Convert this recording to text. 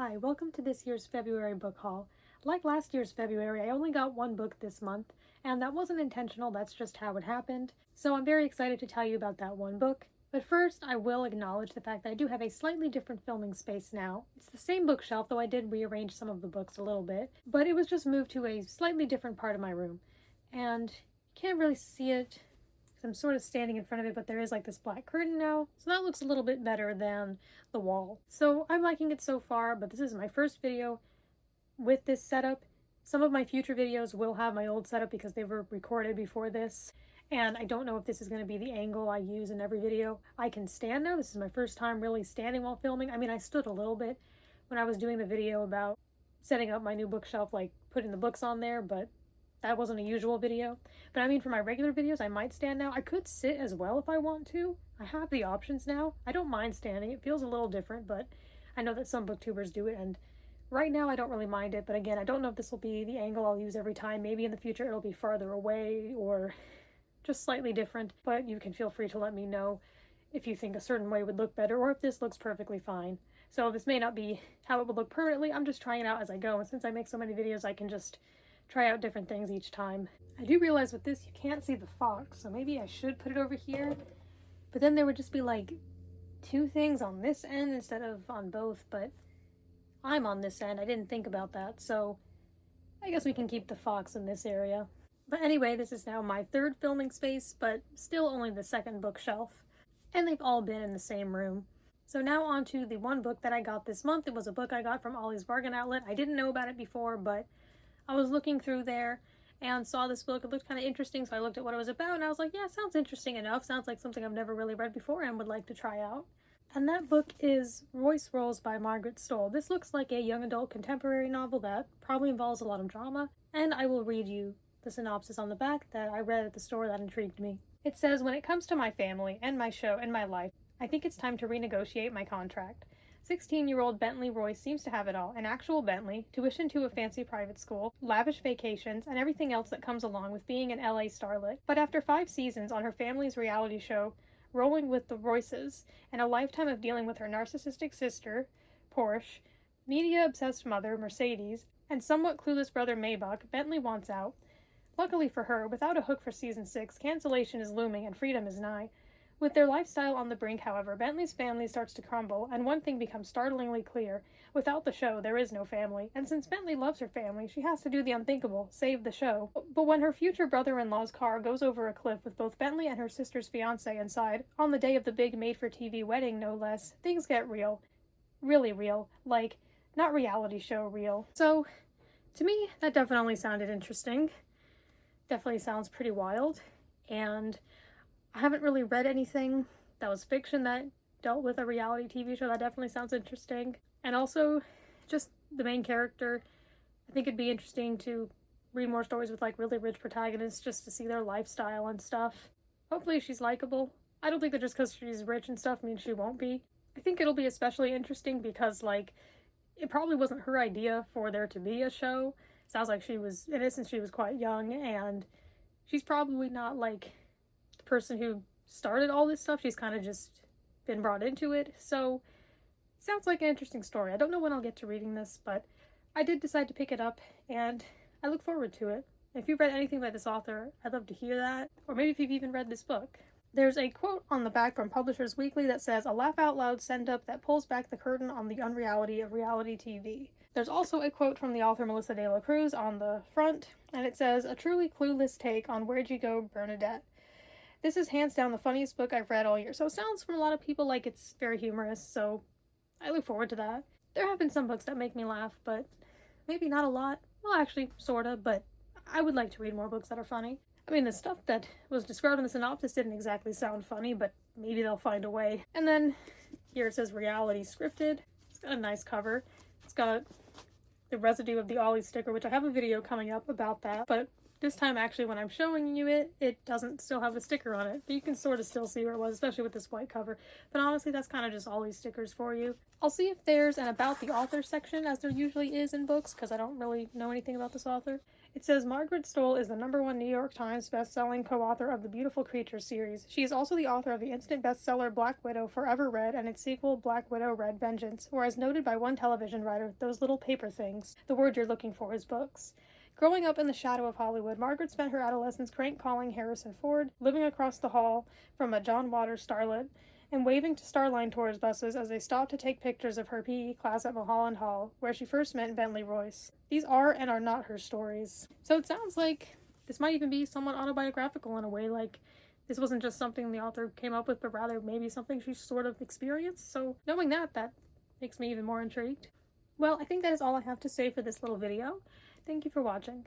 Hi, welcome to this year's February book haul. Like last year's February, I only got one book this month, and that wasn't intentional, that's just how it happened. So I'm very excited to tell you about that one book. But first, I will acknowledge the fact that I do have a slightly different filming space now. It's the same bookshelf, though I did rearrange some of the books a little bit, but it was just moved to a slightly different part of my room. And you can't really see it because I'm sort of standing in front of it, but there is like this black curtain now, so that looks a little bit better than the wall. So I'm liking it so far, but this is my first video with this setup. Some of my future videos will have my old setup because they were recorded before this, and I don't know if this is going to be the angle I use in every video. I can stand now. This is my first time really standing while filming. I mean, I stood a little bit when I was doing the video about setting up my new bookshelf, like putting the books on there, but that wasn't a usual video. But I mean, for my regular videos, I might stand now. I could sit as well if I want to. I have the options now. I don't mind standing. It feels a little different, but I know that some booktubers do it, and right now I don't really mind it. But again, I don't know if this will be the angle I'll use every time. Maybe in the future it'll be farther away or just slightly different, but you can feel free to let me know if you think a certain way would look better or if this looks perfectly fine. So this may not be how it would look permanently. I'm just trying it out as I go, and since I make so many videos, I can just try out different things each time. I do realize with this you can't see the fox, so maybe I should put it over here, but then there would just be like two things on this end instead of on both, but I'm on this end. I didn't think about that, so I guess we can keep the fox in this area. But anyway, this is now my third filming space, but still only the second bookshelf, and they've all been in the same room. So now on to the one book that I got this month. It was a book I got from Ollie's Bargain Outlet. I didn't know about it before, but I was looking through there and saw this book. It looked kind of interesting, so I looked at what it was about, and I was like, yeah, sounds interesting enough. Sounds like something I've never really read before and would like to try out. And that book is Royce Rolls by Margaret Stohl. This looks like a young adult contemporary novel that probably involves a lot of drama, and I will read you the synopsis on the back that I read at the store that intrigued me. It says, "When it comes to my family and my show and my life, I think it's time to renegotiate my contract. 16-year-old Bentley Royce seems to have it all: an actual Bentley, tuition to a fancy private school, lavish vacations, and everything else that comes along with being an LA starlet. But after 5 seasons on her family's reality show, Rolling with the Royces, and a lifetime of dealing with her narcissistic sister, Porsche, media-obsessed mother, Mercedes, and somewhat clueless brother, Maybach, Bentley wants out. Luckily for her, without a hook for season 6, cancellation is looming and freedom is nigh. With their lifestyle on the brink, however, Bentley's family starts to crumble, and one thing becomes startlingly clear: without the show, there is no family, and since Bentley loves her family, she has to do the unthinkable: save the show. But when her future brother-in-law's car goes over a cliff with both Bentley and her sister's fiancé inside, on the day of the big made-for-TV wedding, no less, things get real. Really real. Like, not reality show real. So, to me, that definitely sounded interesting. Definitely sounds pretty wild, and I haven't really read anything that was fiction that dealt with a reality TV show. That definitely sounds interesting. And also, just the main character, I think it'd be interesting to read more stories with like really rich protagonists just to see their lifestyle and stuff. Hopefully she's likable. I don't think that just because she's rich and stuff means she won't be. I think it'll be especially interesting because like it probably wasn't her idea for there to be a show. Sounds like she was innocent, she was quite young, and she's probably not like the person who started all this stuff. She's kind of just been brought into it. So sounds like an interesting story. I don't know when I'll get to reading this, but I did decide to pick it up and I look forward to it. If you've read anything by this author, I'd love to hear that, or maybe if you've even read this book. There's a quote on the back from Publishers Weekly that says, "A laugh out loud send-up that pulls back the curtain on the unreality of reality TV." There's also a quote from the author Melissa De La Cruz on the front, and it says, "A truly clueless take on Where'd You Go, Bernadette. This is hands down the funniest book I've read all year." So it sounds from a lot of people like it's very humorous, so I look forward to that. There have been some books that make me laugh, but maybe not a lot. Well, actually, sorta, but I would like to read more books that are funny. I mean, the stuff that was described in the synopsis didn't exactly sound funny, but maybe they'll find a way. And then here it says reality scripted. It's got a nice cover. It's got the residue of the Ollie sticker, which I have a video coming up about that, but This time, actually, when I'm showing you it, it doesn't still have a sticker on it, but you can sort of still see where it was, especially with this white cover. But honestly, that's kind of just all these stickers for you. I'll see if there's an about the author section, as there usually is in books, because I don't really know anything about this author. It says Margaret Stohl is the #1 New York Times best-selling co-author of the Beautiful Creatures series. She is also the author of the instant bestseller Black Widow Forever Red and its sequel Black Widow Red Vengeance, or as noted by one television writer, those little paper things. The word you're looking for is books. Growing up in the shadow of Hollywood, Margaret spent her adolescence crank-calling Harrison Ford, living across the hall from a John Waters starlet, and waving to Starline tourist buses as they stopped to take pictures of her PE class at Mulholland Hall, where she first met Bentley Royce. These are and are not her stories. So it sounds like this might even be somewhat autobiographical in a way, like this wasn't just something the author came up with, but rather maybe something she sort of experienced. So knowing that makes me even more intrigued. Well, I think that is all I have to say for this little video. Thank you for watching.